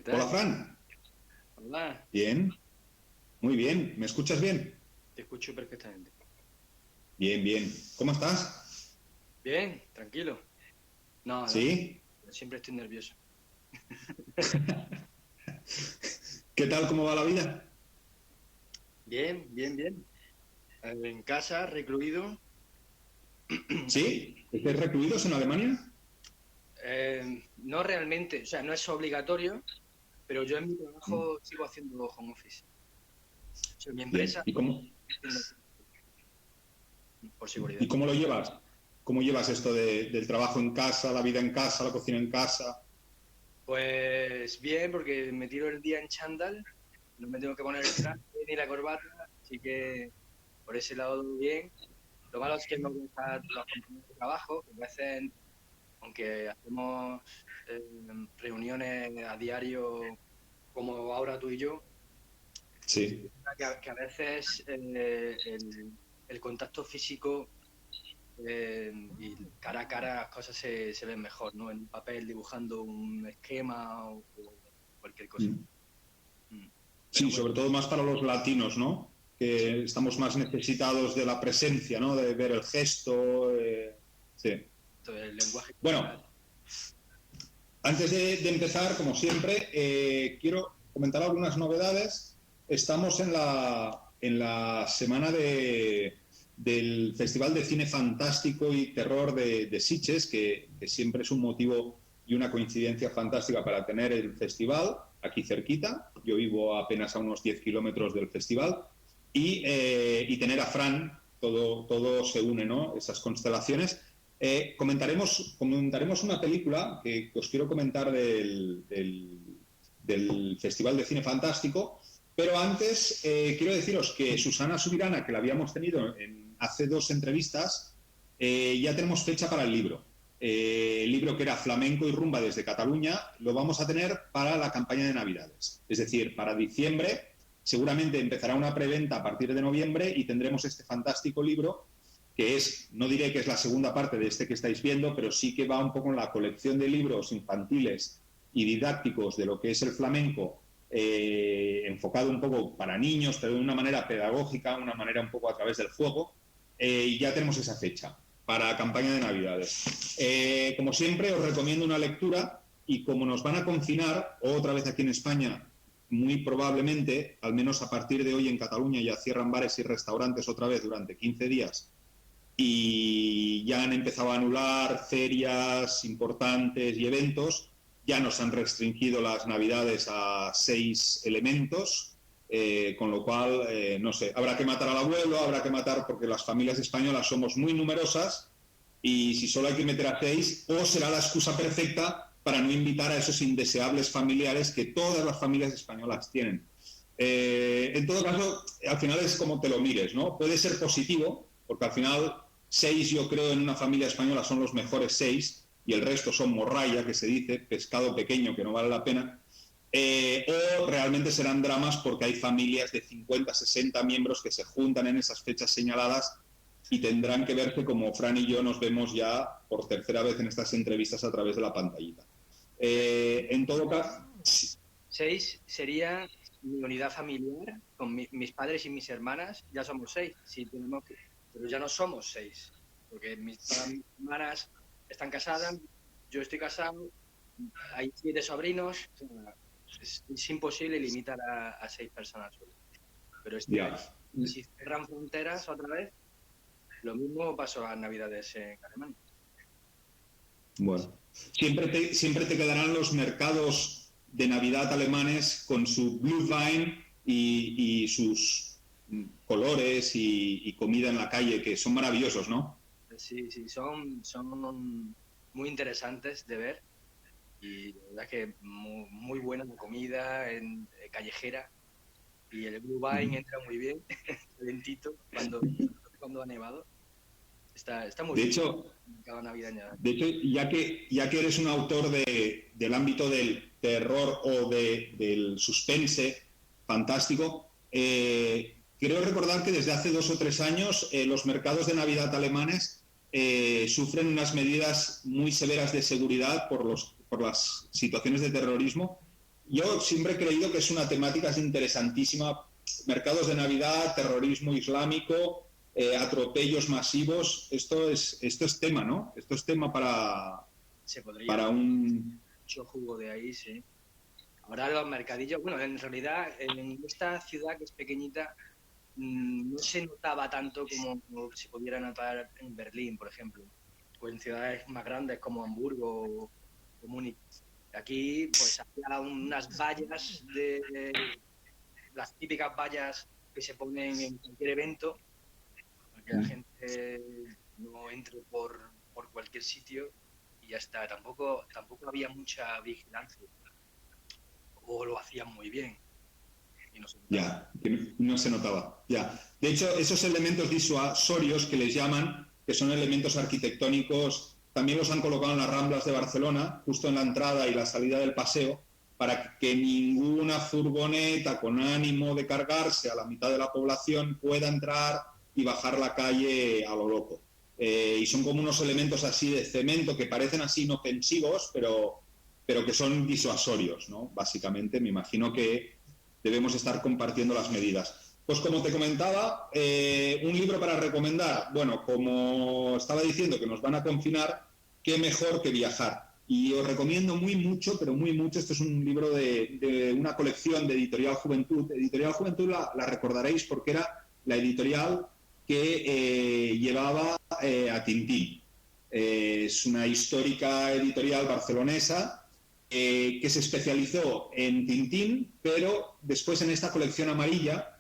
Hola, tal? Fran. Hola, Bien, muy bien. ¿Me escuchas bien? te escucho perfectamente. Bien, bien. ¿Cómo estás? Bien, tranquilo. No, no, ¿Sí? siempre estoy nervioso. ¿Qué tal? ¿Cómo va la vida? Bien, bien, bien. En casa, recluido. ¿Sí? ¿Estáis recluidos en Alemania? No realmente, o sea, no es obligatorio, pero yo en mi Mm. trabajo sigo haciendo home office. O sea, mi Bien. empresa, por ¿Y seguridad. cómo lo llevas? ¿Cómo llevas esto del trabajo en casa, la vida en casa, la cocina en casa? Pues bien, porque me tiro el día en chándal, no me tengo que poner el traje ni la corbata, así que por ese lado bien. Lo malo es que no voy a estar los compañeros de trabajo, que a veces, aunque hacemos eh, reuniones a diario como ahora tú y yo, Sí. que a veces el contacto físico y cara a cara las cosas se ven mejor, ¿no? En un papel dibujando un esquema o cualquier cosa. Mm. Mm. Pero Sí, bueno, sobre todo más para los latinos, ¿no? Que estamos más necesitados de la presencia, ¿no? De ver el gesto. Sí. entonces, el lenguaje Bueno, corporal. antes de empezar, como siempre, quiero comentar algunas novedades. Estamos en la semana del Festival de Cine Fantástico y Terror de Sitges, que siempre es un motivo y una coincidencia fantástica para tener el festival aquí cerquita. Yo vivo apenas a unos 10 kilómetros del festival. Y tener a Fran, todo se une, ¿no? Esas constelaciones. Comentaremos una película que os quiero comentar del Festival de Cine Fantástico, pero antes quiero deciros que Susana Subirana, que la habíamos tenido hace dos entrevistas, ya tenemos fecha para el libro. El libro que era Flamenco y Rumba desde Cataluña lo vamos a tener para la campaña de Navidades, es decir, para diciembre. Seguramente empezará una preventa a partir de noviembre y tendremos este fantástico libro que es, no diré que es la segunda parte de este que estáis viendo, pero sí que va un poco en la colección de libros infantiles y didácticos de lo que es el flamenco, enfocado un poco para niños, pero de una manera pedagógica, una manera un poco a través del juego, y ya tenemos esa fecha para la campaña de Navidades. Como siempre, os recomiendo una lectura y como nos van a confinar otra vez aquí en España, muy probablemente, al menos a partir de hoy en Cataluña ya cierran bares y restaurantes otra vez durante 15 días y ya han empezado a anular ferias importantes y eventos, ya nos han restringido las navidades a 6 elementos, con lo cual, no sé, habrá que matar al abuelo, habrá que matar porque las familias españolas somos muy numerosas y si solo hay que meter a 6, o será la excusa perfecta para no invitar a esos indeseables familiares que todas las familias españolas tienen. En todo caso, al final es como te lo mires, ¿no? Puede ser positivo, porque al final 6 yo creo en una familia española son los mejores 6 y el resto son morralla, que se dice, pescado pequeño que no vale la pena, o realmente serán dramas porque hay familias de 50, 60 miembros que se juntan en esas fechas señaladas y tendrán que verse como Fran y yo nos vemos ya por tercera vez en estas entrevistas a través de la pantallita. En todo caso, sí. 6 sería mi unidad familiar, con mis padres y mis hermanas, ya somos 6, sí, pero ya no somos 6, porque todas mis hermanas están casadas, yo estoy casado, hay 7 sobrinos, o sea, es imposible limitar a 6 personas solo. Pero este año, Ya. si cierran fronteras otra vez, lo mismo pasó a Navidades en Alemania. Bueno, siempre te quedarán los mercados de Navidad alemanes con su Glühwein y sus colores y comida en la calle, que son maravillosos, ¿no? Sí, sí, son muy interesantes de ver y la verdad que muy buena la comida callejera y el Blue Vine entra muy bien, calentito, cuando ha nevado. Está muy De bien, hecho, cada navideña. de hecho ya que eres un autor del ámbito del terror o del suspense fantástico, creo recordar que desde hace 2 o 3 años los mercados de Navidad alemanes sufren unas medidas muy severas de seguridad por las situaciones de terrorismo yo siempre he creído que es una temática interesantísima. Mercados de Navidad, terrorismo islámico, atropellos masivos. Esto es tema, ¿no? Esto es tema Se podría para un... mucho jugo de ahí, sí. Ahora los mercadillos, bueno, en realidad en esta ciudad que es pequeñita no se notaba tanto como se pudiera notar en Berlín, por ejemplo, o en ciudades más grandes como Hamburgo o Múnich. Aquí pues había unas vallas las típicas vallas que se ponen en cualquier evento para que la gente no entre por cualquier sitio y ya está. Tampoco había mucha vigilancia, o lo hacían muy bien y no se notaba. Ya, que no se notaba. Ya. De hecho, esos elementos disuasorios que les llaman, que son elementos arquitectónicos, también los han colocado en las Ramblas de Barcelona, justo en la entrada y la salida del paseo, para que ninguna furgoneta con ánimo de cargarse a la mitad de la población pueda entrar y bajar la calle a lo loco. Y son como unos elementos así de cemento que parecen así inofensivos, pero que son disuasorios, ¿no? Básicamente, me imagino que debemos estar compartiendo las medidas. Pues como te comentaba, un libro para recomendar. Bueno, como estaba diciendo que nos van a confinar, qué mejor que viajar. Y os recomiendo mucho, esto es un libro de una colección de Editorial Juventud. Editorial Juventud la recordaréis porque era la editorial que llevaba a Tintín. Es una histórica editorial barcelonesa que se especializó en Tintín, pero después en esta colección amarilla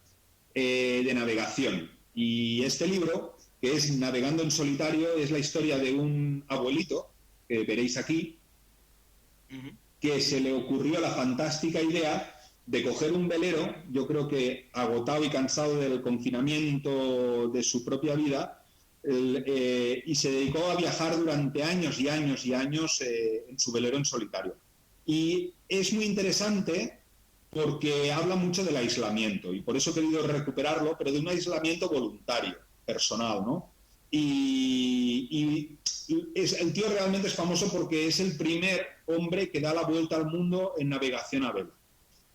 de navegación. Y este libro, que es Navegando en solitario, es la historia de un abuelito, que veréis aquí, que se le ocurrió la fantástica idea de coger un velero, yo creo que agotado y cansado del confinamiento de su propia vida, y se dedicó a viajar durante años y años y años en su velero en solitario. Y es muy interesante porque habla mucho del aislamiento, y por eso he querido recuperarlo, pero de un aislamiento voluntario, personal, ¿no? Y el tío realmente es famoso porque es el primer hombre que da la vuelta al mundo en navegación a vela.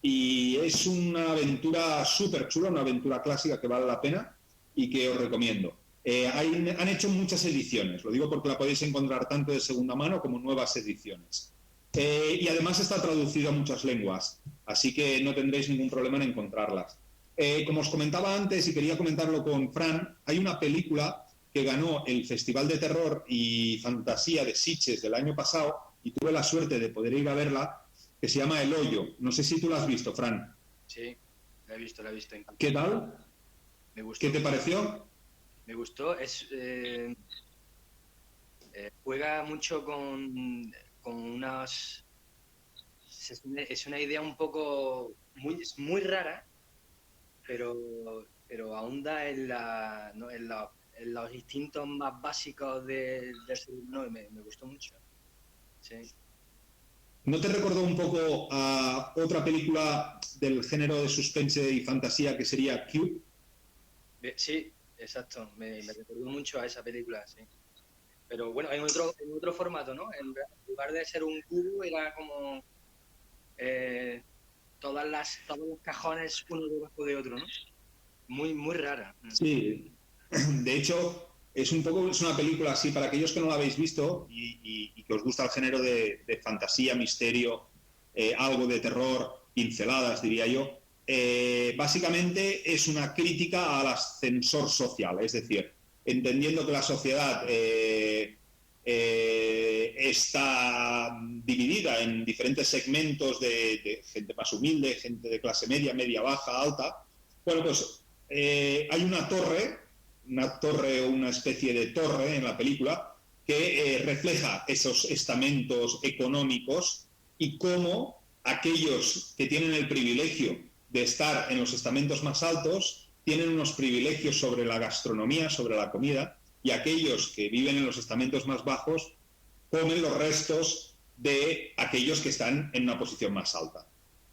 Y es una aventura súper chula, una aventura clásica que vale la pena y que os recomiendo. Han hecho muchas ediciones, lo digo porque la podéis encontrar tanto de segunda mano como nuevas ediciones. Y además está traducido a muchas lenguas, así que no tendréis ningún problema en encontrarlas. Como os comentaba antes, y quería comentarlo con Fran, hay una película que ganó el Festival de Terror y Fantasía de Sitges del año pasado, y tuve la suerte de poder ir a verla, que se llama El Hoyo. No sé si tú la has visto, Fran. Sí, la he visto. ¿Qué tal? Me gustó. ¿Qué te pareció? Me gustó. Juega mucho con unas... Es una idea un poco muy rara, pero ahonda en los instintos más básicos del ser humano. Me gustó mucho. Sí. ¿No te recordó un poco a otra película del género de suspense y fantasía que sería Cube? Sí, exacto. Me recordó mucho a esa película, sí. Pero bueno, en otro formato, ¿no? En lugar de ser un cubo, era como todos los cajones uno debajo de otro, ¿no? Muy rara. Sí. De hecho, es una película así, para aquellos que no la habéis visto y que os gusta el género de fantasía, misterio, algo de terror, pinceladas, diría yo. Básicamente es una crítica al ascensor social, es decir, entendiendo que la sociedad está dividida en diferentes segmentos de gente más humilde, gente de clase media, media baja, alta. Bueno, pues hay una torre o una especie de torre en la película que refleja esos estamentos económicos y cómo aquellos que tienen el privilegio de estar en los estamentos más altos tienen unos privilegios sobre la gastronomía, sobre la comida, y aquellos que viven en los estamentos más bajos comen los restos de aquellos que están en una posición más alta.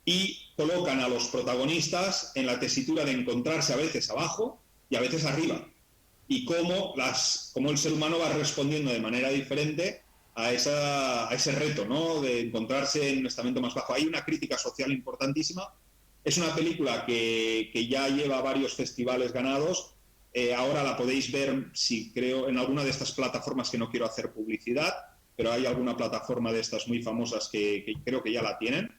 Y colocan a los protagonistas en la tesitura de encontrarse a veces abajo y a veces arriba. Y cómo el ser humano va respondiendo de manera diferente a ese reto, ¿no? De encontrarse en un estamento más bajo. Hay una crítica social importantísima. Es una película que ya lleva varios festivales ganados. Ahora la podéis ver, si creo, en alguna de estas plataformas, que no quiero hacer publicidad, pero hay alguna plataforma de estas muy famosas que creo que ya la tienen.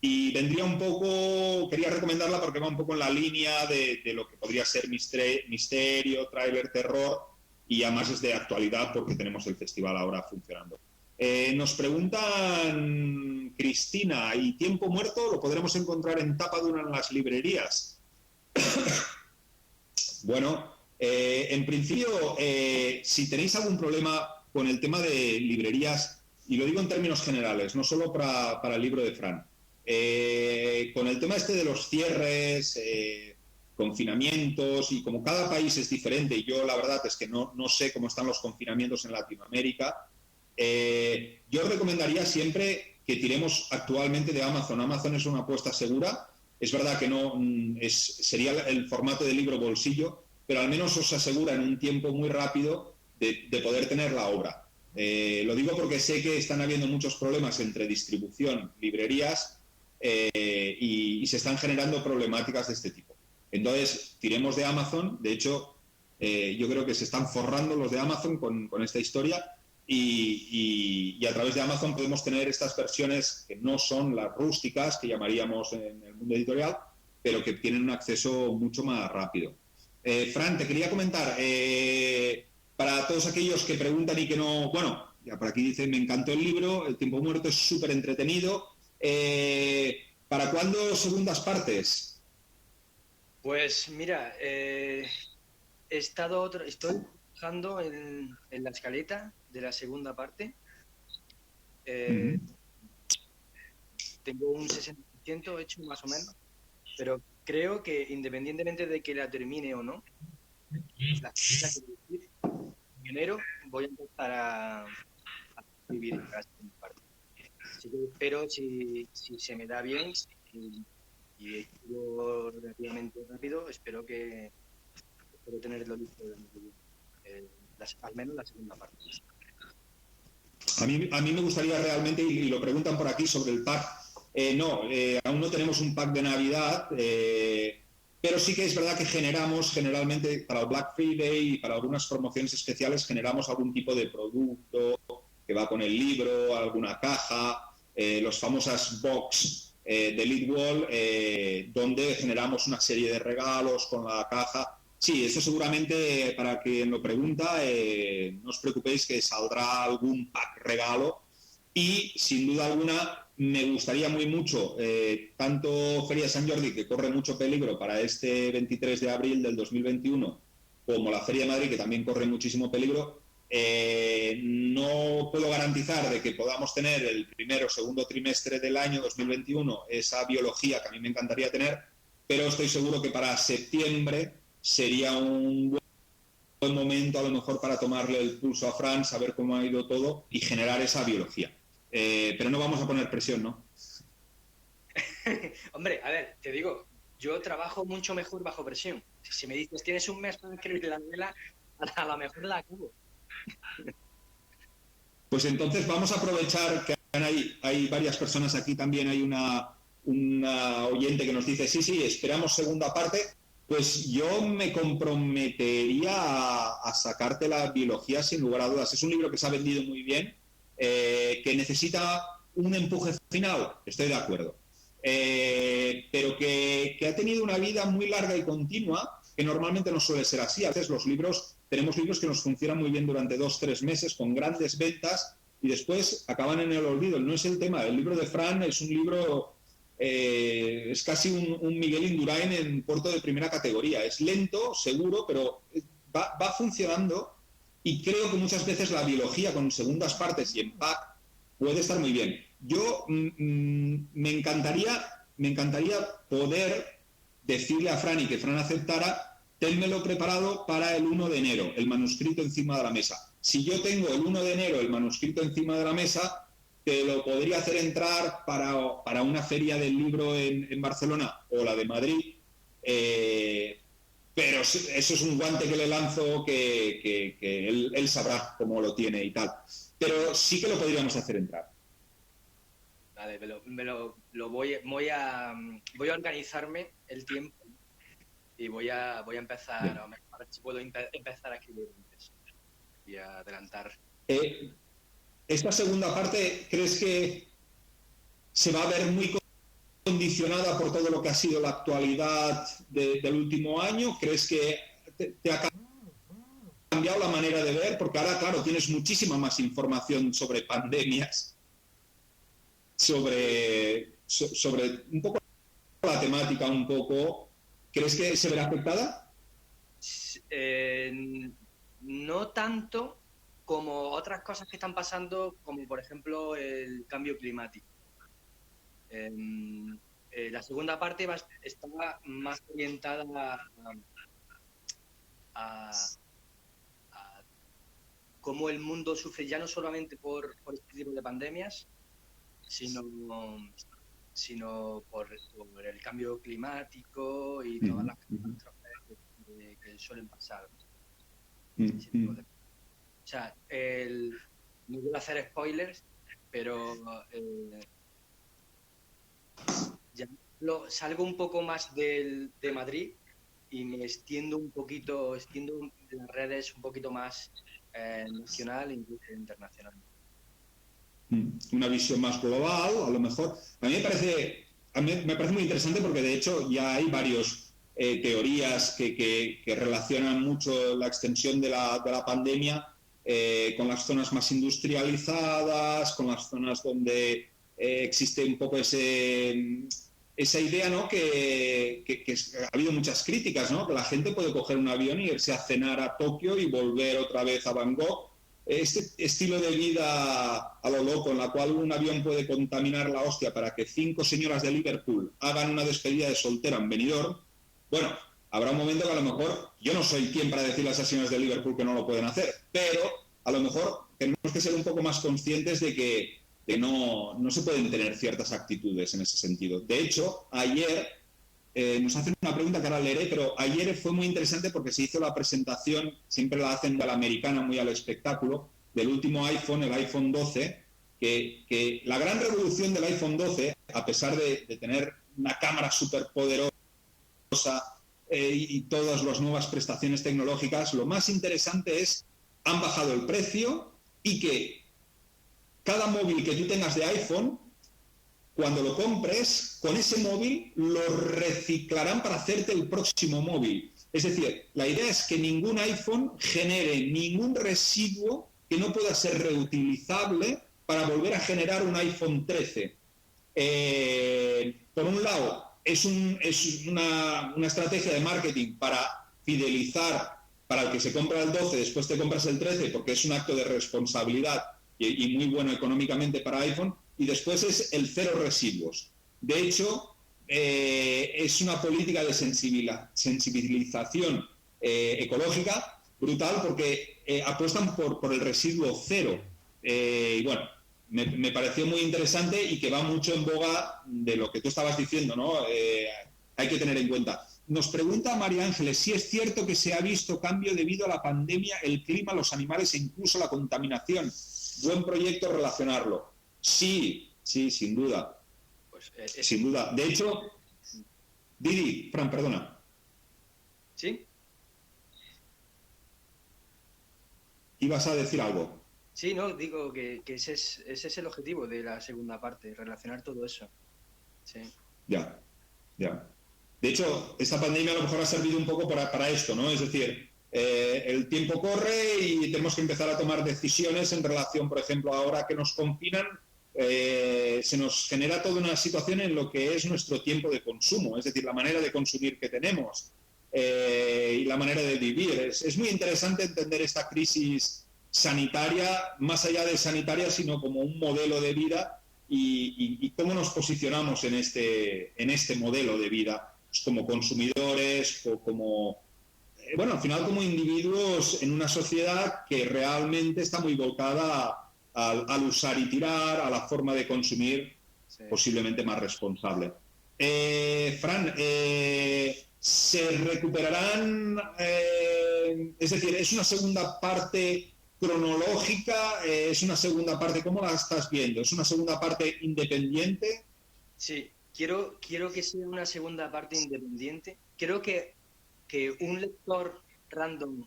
Y vendría un poco, quería recomendarla porque va un poco en la línea de lo que podría ser misterio, tráiler, terror, y además es de actualidad porque tenemos el festival ahora funcionando. Nos preguntan, Cristina, ¿y Tiempo Muerto lo podremos encontrar en tapa dura en las librerías? Bueno, en principio, si tenéis algún problema con el tema de librerías, y lo digo en términos generales, no solo para el libro de Fran, con el tema este de los cierres, confinamientos, y como cada país es diferente, y yo la verdad es que no sé cómo están los confinamientos en Latinoamérica, yo recomendaría siempre que tiremos actualmente de Amazon. Amazon es una apuesta segura. Es verdad que no sería el formato de libro bolsillo, pero al menos os asegura en un tiempo muy rápido de poder tener la obra. Lo digo porque sé que están habiendo muchos problemas entre distribución, librerías, y se están generando problemáticas de este tipo. Entonces, tiremos de Amazon. De hecho, yo creo que se están forrando los de Amazon con esta historia, y a través de Amazon podemos tener estas versiones que no son las rústicas que llamaríamos en el mundo editorial, pero que tienen un acceso mucho más rápido. Fran, te quería comentar, para todos aquellos que preguntan y que no... Bueno, ya por aquí dicen, me encantó el libro, El Tiempo Muerto es súper entretenido. ¿Para cuándo segundas partes? Pues mira, estoy trabajando en la escaleta de la segunda parte. Tengo un 60% hecho más o menos, pero creo que independientemente de que la termine o no, la en enero voy a empezar a vivir en la segunda parte. Así que espero, si se me da bien y escribo relativamente rápido, espero tenerlo listo al menos la segunda parte. A mí me gustaría realmente, y lo preguntan por aquí sobre el pack, aún no tenemos un pack de Navidad, pero sí que es verdad que generalmente para el Black Friday y para algunas promociones especiales, generamos algún tipo de producto que va con el libro, alguna caja, los famosas box de Leadwall, donde generamos una serie de regalos con la caja. Sí, eso seguramente, para quien lo pregunta, no os preocupéis que saldrá algún pack regalo, y sin duda alguna me gustaría muy mucho, tanto Feria San Jordi, que corre mucho peligro para este 23 de abril del 2021, como la Feria de Madrid, que también corre muchísimo peligro. No puedo garantizar de que podamos tener el primero o segundo trimestre del año 2021 esa biología que a mí me encantaría tener, pero estoy seguro que para septiembre sería un buen momento a lo mejor para tomarle el pulso a Fran, saber cómo ha ido todo y generar esa biología. Pero no vamos a poner presión, ¿no? Hombre, a ver, te digo, yo trabajo mucho mejor bajo presión. Si me dices, tienes un mes para escribir la novela, a lo mejor la acabo. Pues entonces vamos a aprovechar que hay varias personas aquí, también hay una oyente que nos dice, sí, esperamos segunda parte. Pues yo me comprometería a sacarte la biología sin lugar a dudas. Es un libro que se ha vendido muy bien, que necesita un empuje final, estoy de acuerdo, pero que ha tenido una vida muy larga y continua, que normalmente no suele ser así. A veces tenemos libros que nos funcionan muy bien durante 2-3 meses con grandes ventas y después acaban en el olvido. No es el tema. El libro de Fran es un libro... es casi un Miguel Indurain en puerto de primera categoría. Es lento, seguro, pero va funcionando, y creo que muchas veces la biología con segundas partes y en pack puede estar muy bien. Yo me encantaría poder decirle a Fran, y que Fran aceptara, ténmelo preparado para el 1 de enero, el manuscrito encima de la mesa. Si yo tengo el 1 de enero el manuscrito encima de la mesa, te lo podría hacer entrar para una feria del libro en Barcelona o la de Madrid, pero eso es un guante que le lanzo que él sabrá cómo lo tiene y tal. Pero sí que lo podríamos hacer entrar. Vale, voy a organizarme el tiempo y voy a empezar, Bien. a ver si puedo empezar a escribir antes y a adelantar. Esta segunda parte, ¿crees que se va a ver muy condicionada por todo lo que ha sido la actualidad del último año? ¿Crees que te ha cambiado la manera de ver? Porque ahora, claro, tienes muchísima más información sobre pandemias, sobre un poco la temática, un poco. ¿Crees que se verá afectada? No tanto como otras cosas que están pasando, como por ejemplo el cambio climático. La segunda parte está más orientada a cómo el mundo sufre ya no solamente por este tipo de pandemias, sino por el cambio climático y todas las catástrofes que suelen pasar. O sea, no quiero hacer spoilers, pero ya salgo un poco más de Madrid y me extiendo las redes un poquito más nacional e incluso internacional. Una visión más global, a lo mejor. A mí me parece muy interesante porque de hecho ya hay varios teorías que relacionan mucho la extensión de la pandemia con las zonas más industrializadas, con las zonas donde existe un poco esa idea, ¿no? Que ha habido muchas críticas, ¿no? Que la gente puede coger un avión y irse a cenar a Tokio y volver otra vez a Bangkok. Este estilo de vida a lo loco, en la cual un avión puede contaminar la hostia para que 5 señoras de Liverpool hagan una despedida de soltera en Benidorm, bueno, habrá un momento que a lo mejor, yo no soy quien para decirle a esas señoras de Liverpool que no lo pueden hacer, pero a lo mejor tenemos que ser un poco más conscientes de que no se pueden tener ciertas actitudes en ese sentido. De hecho, ayer nos hacen una pregunta que ahora leeré, pero ayer fue muy interesante porque se hizo la presentación, siempre la hacen a la americana, muy al espectáculo, del último iPhone, el iPhone 12, que la gran revolución del iPhone 12, a pesar de tener una cámara súper poderosa y todas las nuevas prestaciones tecnológicas, lo más interesante es, han bajado el precio y que cada móvil que tú tengas de iPhone, cuando lo compres, con ese móvil lo reciclarán para hacerte el próximo móvil. Es decir, la idea es que ningún iPhone genere ningún residuo que no pueda ser reutilizable para volver a generar un iPhone 13. Por un lado, es una estrategia de marketing para fidelizar para el que se compra el 12, después te compras el 13, porque es un acto de responsabilidad y muy bueno económicamente para iPhone. Y después es el cero residuos. De hecho, es una política de sensibilización ecológica brutal porque apuestan por el residuo cero. Y bueno, me pareció muy interesante y que va mucho en boga de lo que tú estabas diciendo, ¿no? Hay que tener en cuenta. Nos pregunta María Ángeles si es cierto que se ha visto cambio debido a la pandemia, el clima, los animales e incluso la contaminación. Buen proyecto relacionarlo. Sí, sin duda. Pues, sin duda. De hecho, Didi, Fran, perdona. ¿Sí? ¿Ibas a decir algo? Sí, no, digo que ese es el objetivo de la segunda parte, relacionar todo eso. Sí. Ya. De hecho, esta pandemia a lo mejor ha servido un poco para esto, ¿no? Es decir, el tiempo corre y tenemos que empezar a tomar decisiones en relación, por ejemplo, ahora que nos confinan, se nos genera toda una situación en lo que es nuestro tiempo de consumo, es decir, la manera de consumir que tenemos y la manera de vivir. Es muy interesante entender esta crisis sanitaria, más allá de sanitaria, sino como un modelo de vida y cómo nos posicionamos en este modelo de vida, pues como consumidores o como... bueno, al final como individuos en una sociedad que realmente está muy volcada al usar y tirar, a la forma de consumir, sí, posiblemente más responsable. Fran, ¿Se recuperarán? Es decir, ¿es una segunda parte cronológica? ¿Es una segunda parte? ¿Cómo la estás viendo? ¿Es una segunda parte independiente? Sí, quiero que sea una segunda parte independiente. Creo que un lector random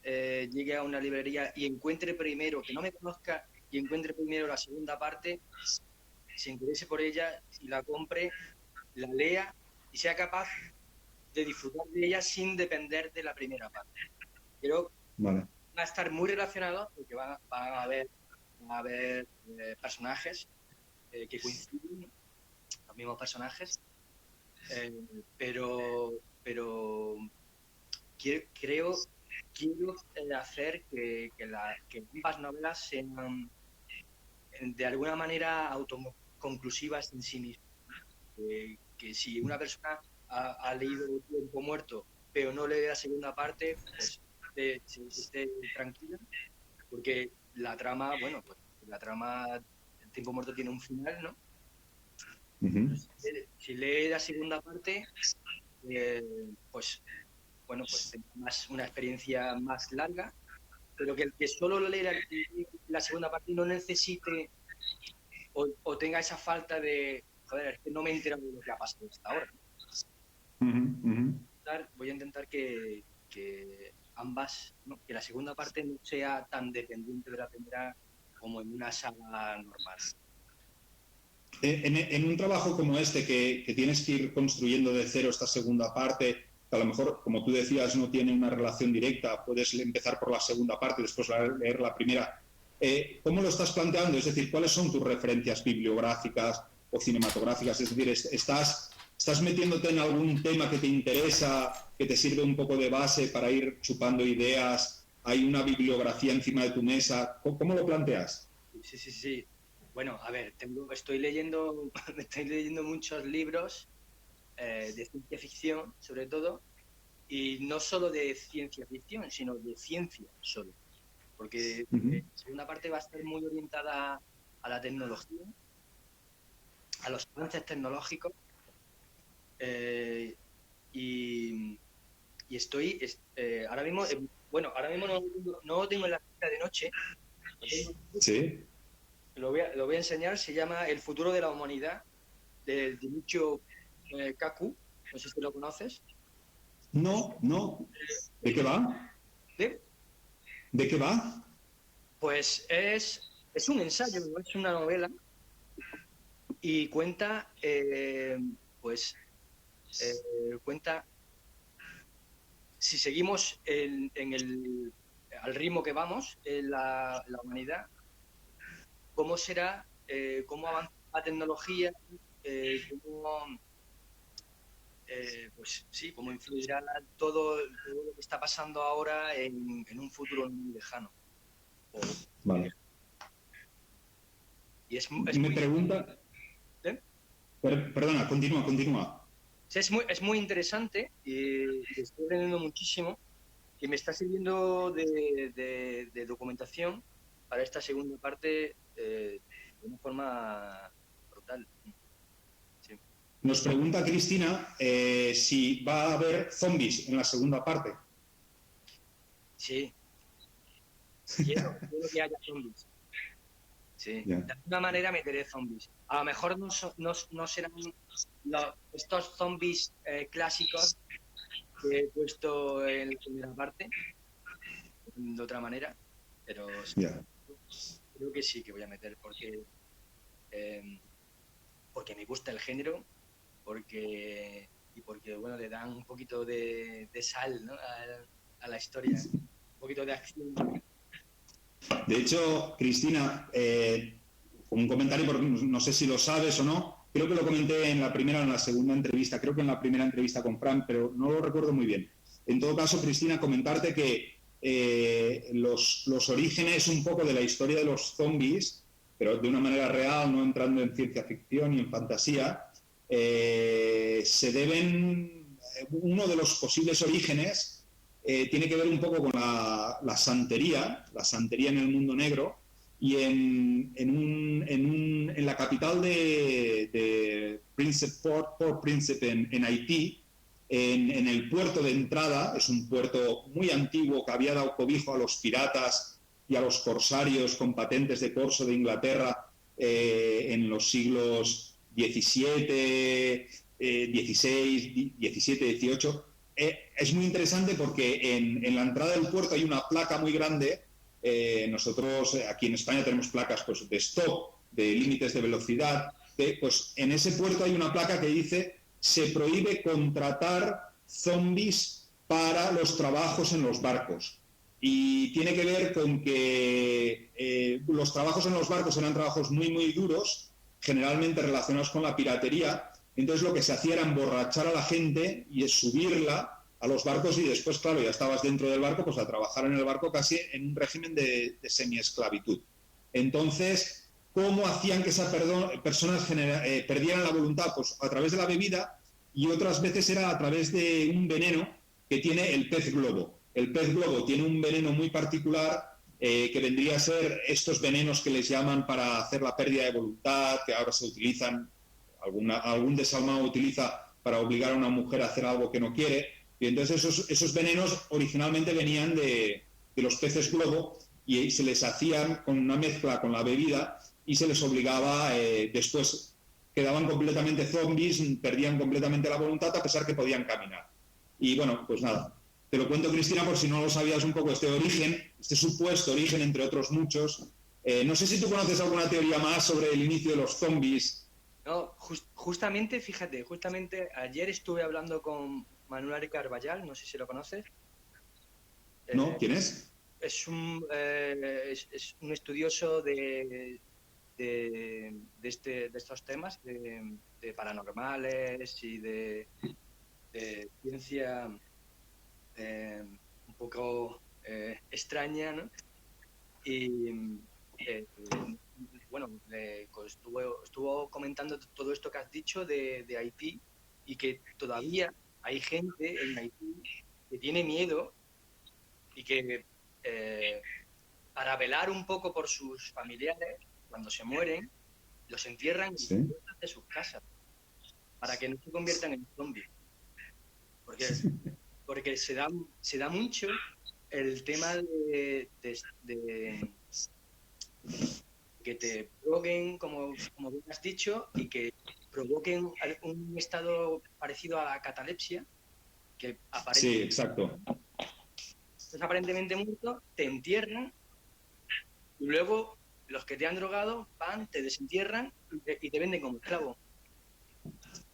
llegue a una librería y encuentre primero, que no me conozca, y encuentre primero la segunda parte, se interese por ella y la compre, la lea y sea capaz de disfrutar de ella sin depender de la primera parte. Creo que Vale. va a estar muy relacionado porque va a haber personajes que coinciden, los mismos personajes, pero quiero hacer que ambas novelas sean de alguna manera autoconclusivas en sí mismas. Que si una persona ha leído Tiempo Muerto pero no lee la segunda parte, pues esté tranquila, porque la trama, bueno, pues la trama del Tiempo Muerto tiene un final, ¿no? Uh-huh. Si lee la segunda parte, pues bueno, pues más una experiencia más larga, pero que el que solo lea la segunda parte no necesite o tenga esa falta de, joder, es que no me he enterado de lo que ha pasado hasta ahora. Uh-huh. Voy a intentar que ambas, ¿no? Que la segunda parte no sea tan dependiente de la primera como en una saga normal. En un trabajo como este, que tienes que ir construyendo de cero esta segunda parte, que a lo mejor, como tú decías, no tiene una relación directa, puedes empezar por la segunda parte y después leer la primera. ¿Cómo lo estás planteando? Es decir, ¿cuáles son tus referencias bibliográficas o cinematográficas? Es decir, ¿estás metiéndote en algún tema que te interesa, que te sirve un poco de base para ir chupando ideas? ¿Hay una bibliografía encima de tu mesa? ¿Cómo lo planteas? Sí. Bueno, a ver, estoy leyendo muchos libros de ciencia ficción, sobre todo, y no solo de ciencia ficción, sino de ciencia solo. Porque la segunda parte va a estar muy orientada a la tecnología, a los avances tecnológicos, y estoy ahora mismo, ahora mismo no lo tengo en la cita de noche, Sí. lo voy a enseñar, se llama El futuro de la humanidad, de Michio Kaku, no sé si lo conoces. No. ¿De qué va? ¿Sí? ¿De qué va? Pues es un ensayo, es una novela, y cuenta, cuenta, si seguimos al ritmo que vamos, la humanidad, cómo será, cómo avanza la tecnología, pues sí, cómo influirá todo lo que está pasando ahora en un futuro muy lejano. Vale. Y es Me muy, pregunta... ¿eh? Perdona, continúa. Sí, es muy interesante y estoy aprendiendo muchísimo y me está sirviendo de documentación para esta segunda parte de una forma brutal. Sí. Nos pregunta Cristina si va a haber zombies en la segunda parte. Sí, quiero que haya zombies. Sí, Yeah. de alguna manera meteré zombies. A lo mejor no serán estos zombies clásicos que he puesto en la primera parte, de otra manera, pero sí, Yeah. creo que sí que voy a meter porque me gusta el género, porque bueno, le dan un poquito de sal, ¿no? a la historia, un poquito de acción. De hecho, Cristina, un comentario, porque no sé si lo sabes o no, creo que lo comenté en la primera o en la segunda entrevista, creo que en la primera entrevista con Fran, pero no lo recuerdo muy bien. En todo caso, Cristina, comentarte que los orígenes un poco de la historia de los zombies, pero de una manera real, no entrando en ciencia ficción y en fantasía, se deben, uno de los posibles orígenes tiene que ver un poco con la santería en el mundo negro, y en la capital de Port Príncipe en Haití, en el puerto de entrada. Es un puerto muy antiguo que había dado cobijo a los piratas y a los corsarios con patentes de corso de Inglaterra en los siglos XVII, XVI, XVII, XVIII. Es muy interesante porque en la entrada del puerto hay una placa muy grande. Nosotros aquí en España tenemos placas pues, de stop, de límites de velocidad. Pues en ese puerto hay una placa que dice: se prohíbe contratar zombies para los trabajos en los barcos. Y tiene que ver con que los trabajos en los barcos eran trabajos muy, muy duros, generalmente relacionados con la piratería. Entonces lo que se hacía era emborrachar a la gente y subirla a los barcos, y después, claro, ya estabas dentro del barco, pues a trabajar en el barco casi en un régimen de semiesclavitud. Entonces, ¿cómo hacían que esas personas perdieran la voluntad? Pues a través de la bebida, y otras veces era a través de un veneno que tiene el pez globo. El pez globo tiene un veneno muy particular que vendría a ser estos venenos que les llaman para hacer la pérdida de voluntad, que ahora se utilizan, algún desalmado utiliza para obligar a una mujer a hacer algo que no quiere. Y entonces esos venenos originalmente venían de los peces globo, y se les hacían con una mezcla con la bebida y se les obligaba, después quedaban completamente zombies, perdían completamente la voluntad a pesar que podían caminar. Y bueno, pues nada, te lo cuento, Cristina, por si no lo sabías un poco, este origen, este supuesto origen, entre otros muchos. No sé si tú conoces alguna teoría más sobre el inicio de los zombies. No, justamente, fíjate, ayer estuve hablando con Manuel Carballal, no sé si lo conoces. ¿No? ¿Quién es? Es un estudioso de estos temas, de paranormales y de ciencia un poco extraña, ¿no? Y bueno, estuvo comentando todo esto que has dicho de Haití, y que todavía hay gente en Haití que tiene miedo y que para velar un poco por sus familiares, cuando se mueren, los entierran ¿Sí? en de sus casas para que no se conviertan en zombies. Porque se da mucho el tema de que te provoquen, como bien has dicho, y que provoquen un estado parecido a la catalepsia, que Sí, exacto. Estás aparentemente muerto, te entierran, y luego los que te han drogado van, te desentierran y te venden como esclavo.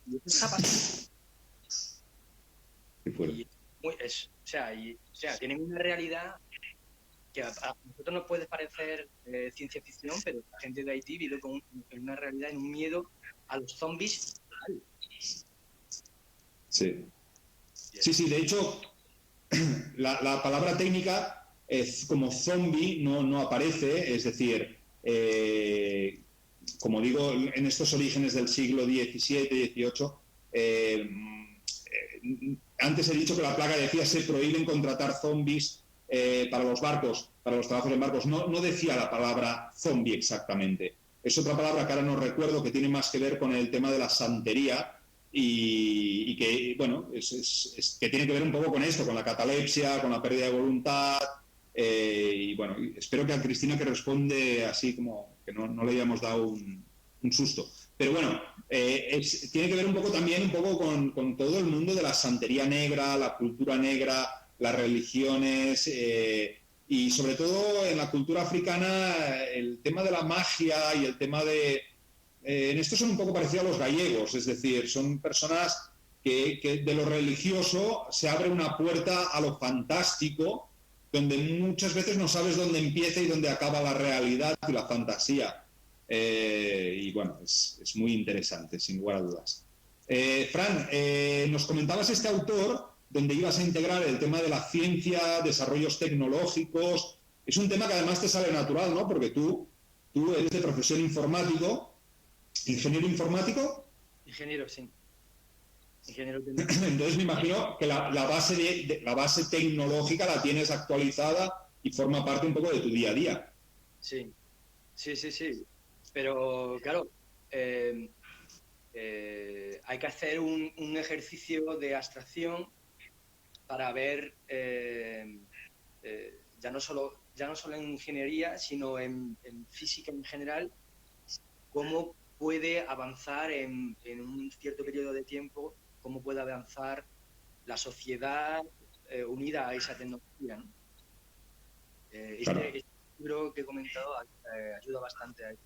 Y eso está pasando. Qué fuerte. O sea, tienen una realidad que a nosotros nos puede parecer ciencia ficción, pero la gente de Haití vive en una realidad, en un miedo a los zombies. Sí. Sí, de hecho, la palabra técnica es como zombie, no aparece, es decir, como digo, en estos orígenes del siglo XVII, XVIII, antes he dicho que la placa decía: se prohíben contratar zombies para los barcos, para los trabajos en barcos. No decía la palabra zombie exactamente. Es otra palabra que ahora no recuerdo, que tiene más que ver con el tema de la santería, y que, bueno, que tiene que ver un poco con esto, con la catalepsia, con la pérdida de voluntad. Y bueno, espero que a Cristina, que responde así como que no le hayamos dado un susto. Pero bueno, tiene que ver un poco también con todo el mundo de la santería negra, la cultura negra, las religiones, y sobre todo en la cultura africana el tema de la magia y el tema de... en esto son un poco parecidos a los gallegos, es decir, son personas que de lo religioso se abre una puerta a lo fantástico, donde muchas veces no sabes dónde empieza y dónde acaba la realidad y la fantasía. Y bueno, es muy interesante, sin lugar a dudas. Fran, nos comentabas este autor donde ibas a integrar el tema de la ciencia, desarrollos tecnológicos. Es un tema que además te sale natural, ¿no? Porque tú eres de profesión informático, ingeniero informático. Ingeniero, sí. Entonces me imagino que la base tecnológica la tienes actualizada y forma parte un poco de tu día a día. Sí. Pero claro, hay que hacer un ejercicio de abstracción para ver, ya no solo en ingeniería, sino en física en general, cómo puede avanzar en un cierto periodo de tiempo, cómo puede avanzar la sociedad unida a esa tecnología, ¿no? Claro. Este libro que he comentado ayuda bastante a eso.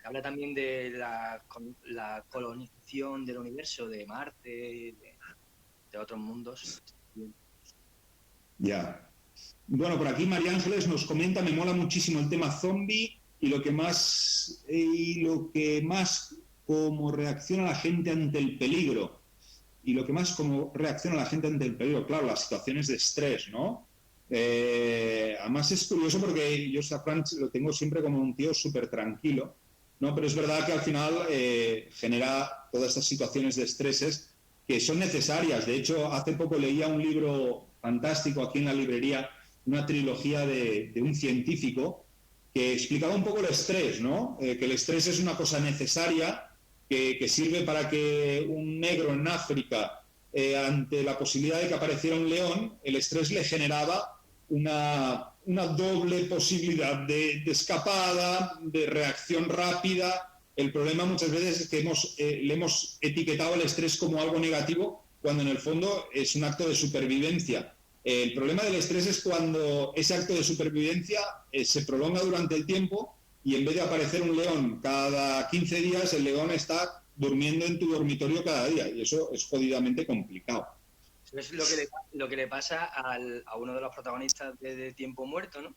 Habla también de la colonización del universo, de Marte, de otros mundos. Ya. Bueno, por aquí María Ángeles nos comenta, me mola muchísimo el tema zombie y lo que más como reacciona la gente ante el peligro. Y lo que más como reacciona la gente ante el peligro, claro, las situaciones de estrés, ¿no? Además es curioso porque yo a Franch lo tengo siempre como un tío súper tranquilo, ¿no? Pero es verdad que al final genera todas estas situaciones de estreses que son necesarias. De hecho, hace poco leía un libro fantástico aquí en la librería, una trilogía de un científico que explicaba un poco el estrés, ¿no? Que el estrés es una cosa necesaria que sirve para que un negro en África, ante la posibilidad de que apareciera un león, el estrés le generaba una doble posibilidad de escapada, de reacción rápida. El problema muchas veces es que le hemos etiquetado el estrés como algo negativo cuando en el fondo es un acto de supervivencia. El problema del estrés es cuando ese acto de supervivencia se prolonga durante el tiempo y en vez de aparecer un león cada 15 días, el león está durmiendo en tu dormitorio cada día y eso es jodidamente complicado. Es lo que le pasa a uno de los protagonistas de Tiempo Muerto, ¿no?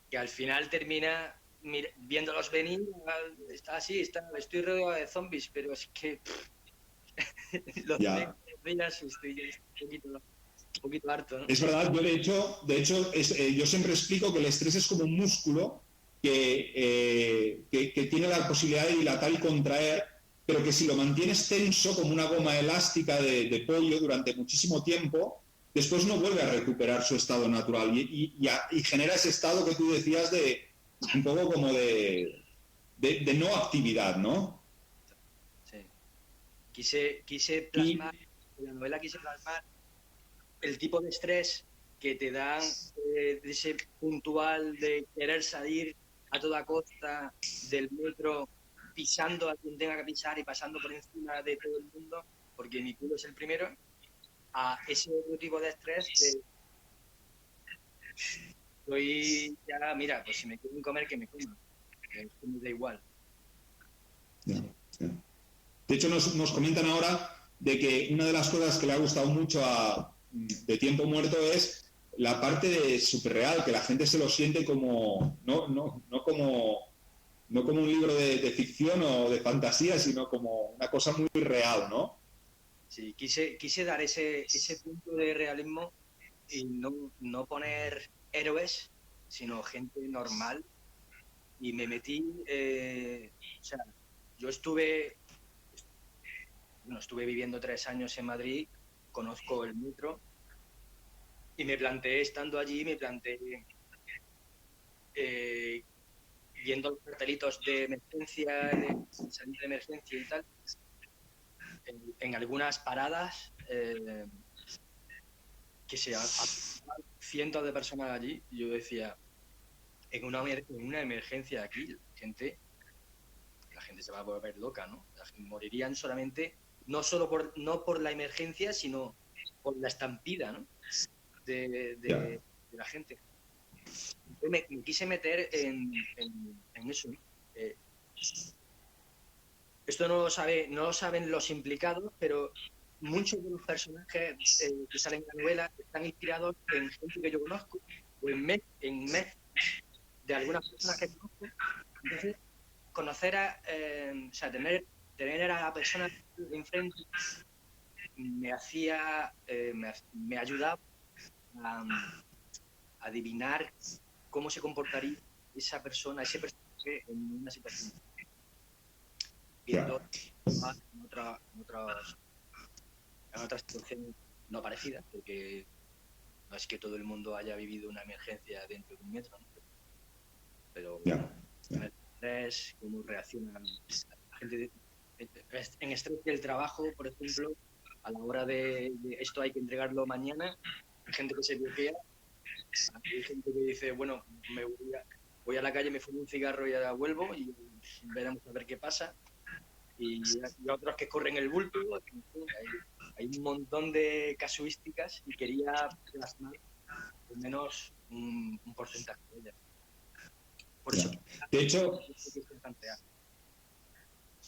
Que al final termina viéndolos venir, está así, estoy rodeado de zombies, pero es que los Ya. días estoy un poquito harto, ¿no? Es verdad, yo de hecho yo siempre explico que el estrés es como un músculo que tiene la posibilidad de dilatar y contraer, pero que si lo mantienes tenso como una goma elástica de pollo durante muchísimo tiempo, después no vuelve a recuperar su estado natural y genera ese estado que tú decías de un poco como de no actividad, ¿no? Sí. Quise plasmar, en la novela quise plasmar el tipo de estrés que te dan, de ese puntual de querer salir a toda costa del metro, pisando a quien tenga que pisar y pasando por encima de todo el mundo, porque mi culo es el primero, a ese otro tipo de estrés de estoy ya, mira, pues si me quieren comer, que me coman, me da igual. Ya, Sí. ya. De hecho, nos comentan ahora de que una de las cosas que le ha gustado mucho de Tiempo Muerto es la parte de superreal, que la gente se lo siente como, no como un libro de ficción o de fantasía, sino como una cosa muy real, ¿no? Sí, quise dar ese punto de realismo y no poner héroes, sino gente normal. Y me metí, o sea, yo estuve viviendo 3 años en Madrid, conozco el metro y me planteé, estando allí, viendo los cartelitos de emergencia, de salida de emergencia y tal, en algunas paradas que se cientos de personas allí, y yo decía, en una emergencia aquí, la gente se va a volver loca, ¿no? Morirían solamente, no por la emergencia, sino por la estampida, ¿no? De la gente. Me quise meter en eso, ¿no? Esto no lo saben los implicados, pero muchos de los personajes que salen en la novela están inspirados en gente que yo conozco, o en mes de algunas personas que conozco. Entonces, conocer o sea, tener a la persona enfrente me hacía, me ayudaba a adivinar cómo se comportaría esa persona, ese personaje en una situación, viendo en otras situaciones no parecidas, porque no es que todo el mundo haya vivido una emergencia dentro de un metro, ¿no? Pero Ya, ya. el estrés, cómo reacciona la gente. en estrés del trabajo, por ejemplo, a la hora de esto hay que entregarlo mañana, hay gente que se bloquea, hay gente que dice, bueno, voy a la calle, me fumo un cigarro y ahora vuelvo y veremos a ver qué pasa. Y otros que corren el bulto, hay un montón de casuísticas y quería plasmar al menos un porcentaje de ellas. Por eso,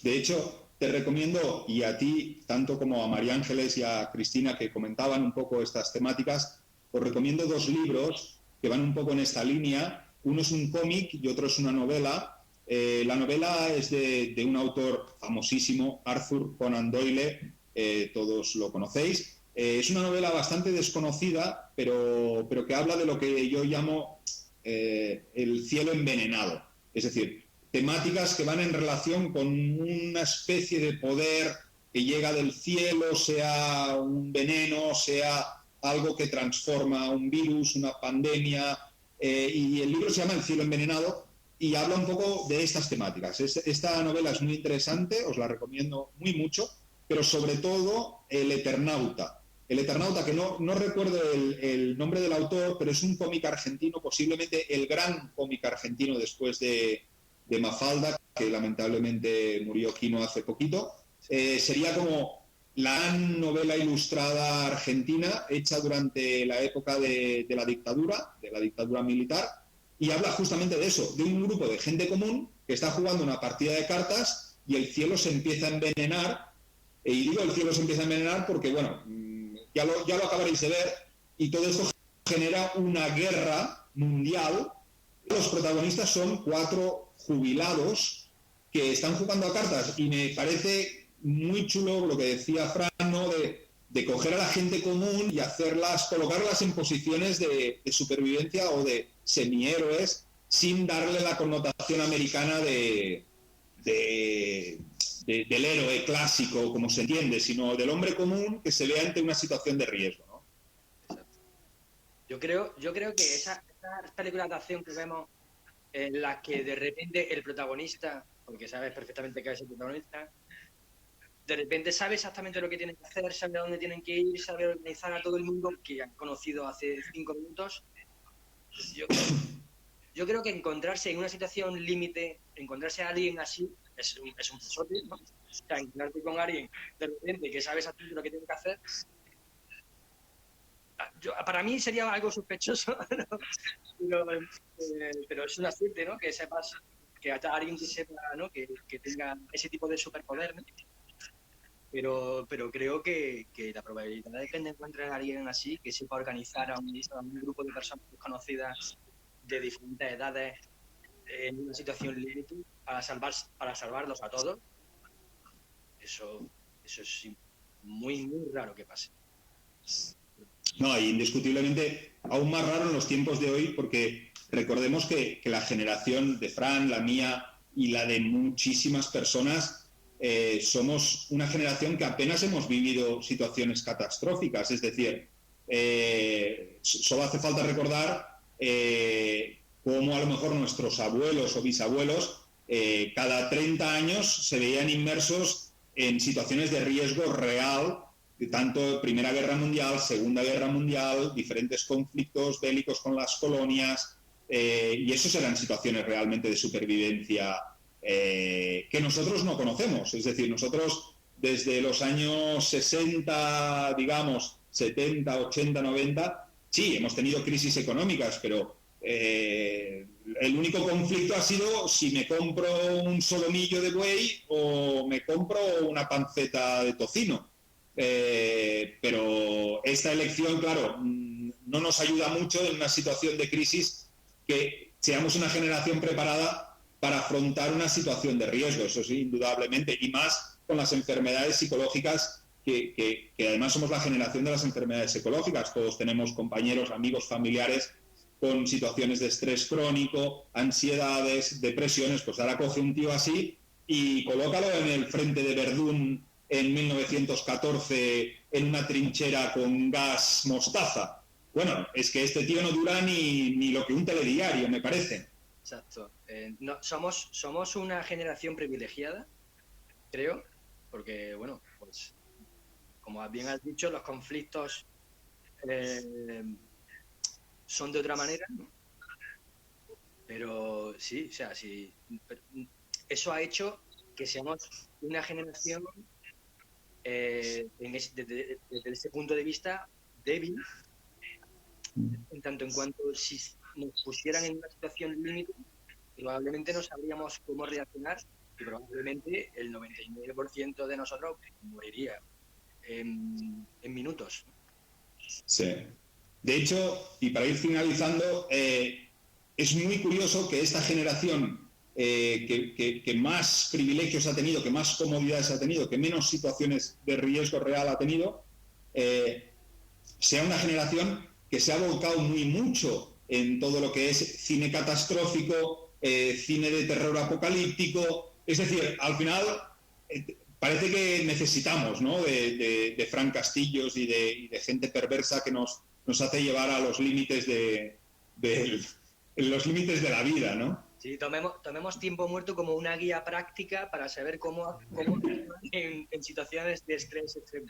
de hecho, te recomiendo, y a ti, tanto como a María Ángeles y a Cristina, que comentaban un poco estas temáticas, os recomiendo 2 libros que van un poco en esta línea. Uno es un cómic y otro es una novela. La novela es de un autor famosísimo, Arthur Conan Doyle, todos lo conocéis. Es una novela bastante desconocida, pero que habla de lo que yo llamo el cielo envenenado. Es decir, temáticas que van en relación con una especie de poder que llega del cielo, sea un veneno, sea algo que transforma un virus, una pandemia, y el libro se llama El cielo envenenado y habla un poco de estas temáticas. Esta novela es muy interesante, os la recomiendo muy mucho, pero sobre todo El Eternauta. El Eternauta, que no recuerdo el nombre del autor, pero es un cómic argentino, posiblemente el gran cómic argentino después de Mafalda, que lamentablemente murió Quino hace poquito. Sería como la novela ilustrada argentina hecha durante la época de la dictadura militar, y habla justamente de eso, de un grupo de gente común que está jugando una partida de cartas y el cielo se empieza a envenenar. Y digo el cielo se empieza a envenenar porque, bueno, ya lo acabaréis de ver, y todo esto genera una guerra mundial. Los protagonistas son 4 jubilados que están jugando a cartas, y me parece muy chulo lo que decía Fran, ¿no? de coger a la gente común y colocarlas en posiciones de supervivencia o de semihéroes, sin darle la connotación americana del héroe clásico, como se entiende, sino del hombre común que se ve ante una situación de riesgo, ¿no? Exacto. Yo creo que esas películas de acción que vemos, en las que de repente el protagonista, porque sabes perfectamente que es el protagonista, de repente sabe exactamente lo que tienen que hacer, sabe a dónde tienen que ir, sabe organizar a todo el mundo que han conocido hace 5 minutos. Yo creo que encontrarse en una situación límite, encontrarse a alguien así, es un pesote, ¿no? O sea, encontrarte con alguien de repente que sabe exactamente lo que tiene que hacer, para mí sería algo sospechoso, ¿no? Pero es una suerte, ¿no? Que sepas, que haya alguien que sepa, ¿no? Que tenga ese tipo de superpoder, ¿no? Pero creo que la probabilidad de que encuentres a alguien así, que sepa organizar a un grupo de personas desconocidas de diferentes edades en una situación límite para salvarlos a todos, eso es muy, muy raro que pase. No, indiscutiblemente aún más raro en los tiempos de hoy, porque recordemos que la generación de Fran, la mía y la de muchísimas personas, somos una generación que apenas hemos vivido situaciones catastróficas. Es decir, solo hace falta recordar cómo a lo mejor nuestros abuelos o bisabuelos cada 30 años se veían inmersos en situaciones de riesgo real, de tanto Primera Guerra Mundial, Segunda Guerra Mundial, diferentes conflictos bélicos con las colonias, y eso eran situaciones realmente de supervivencia que nosotros no conocemos. Es decir, nosotros desde los años 60, digamos, 70, 80, 90, sí, hemos tenido crisis económicas, pero el único conflicto ha sido si me compro un solomillo de buey o me compro una panceta de tocino. Pero esta elección, claro, no nos ayuda mucho en una situación de crisis, que seamos una generación preparada para afrontar una situación de riesgo, eso sí, indudablemente, y más con las enfermedades psicológicas, que además somos la generación de las enfermedades psicológicas. Todos tenemos compañeros, amigos, familiares con situaciones de estrés crónico, ansiedades, depresiones. Pues ahora coge un tío así y colócalo en el frente de Verdún en 1914 en una trinchera con gas mostaza. Bueno, es que este tío no dura ni lo que un telediario, me parece. Exacto. No, somos una generación privilegiada, creo, porque, bueno, pues como bien has dicho, los conflictos son de otra manera, ¿no? Pero sí, o sea, sí, eso ha hecho que seamos una generación, desde ese punto de vista, débil, en tanto en cuanto si nos pusieran en una situación límite, probablemente no sabríamos cómo reaccionar y probablemente el 99% de nosotros moriría en minutos. Sí. De hecho, y para ir finalizando, es muy curioso que esta generación que más privilegios ha tenido, que más comodidades ha tenido, que menos situaciones de riesgo real ha tenido, sea una generación que se ha volcado muy mucho en todo lo que es cine catastrófico, cine de terror apocalíptico. Es decir, al final parece que necesitamos, ¿no?, de Fran Castillos y de gente perversa que nos hace llevar a los límites de los límites de la vida, ¿no? Sí, tomemos Tiempo Muerto como una guía práctica para saber cómo en situaciones de estrés extremo.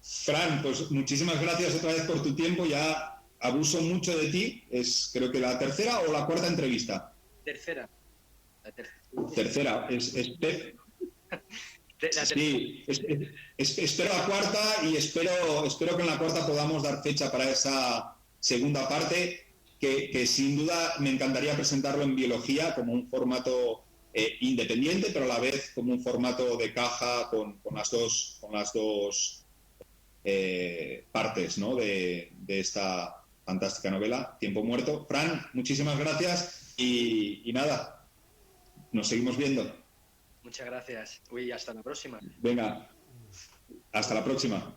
Fran, pues muchísimas gracias otra vez por tu tiempo. Ya abuso mucho de ti. Es, creo que la tercera o la cuarta entrevista. Tercera. Tercera. Sí, espero la cuarta y espero que en la cuarta podamos dar fecha para esa segunda parte, que sin duda me encantaría presentarlo en biología como un formato independiente, pero a la vez como un formato de caja con las dos partes, ¿no?, de esta fantástica novela, Tiempo Muerto. Fran, muchísimas gracias y nada, nos seguimos viendo. Muchas gracias. Uy, hasta la próxima. Venga, hasta la próxima.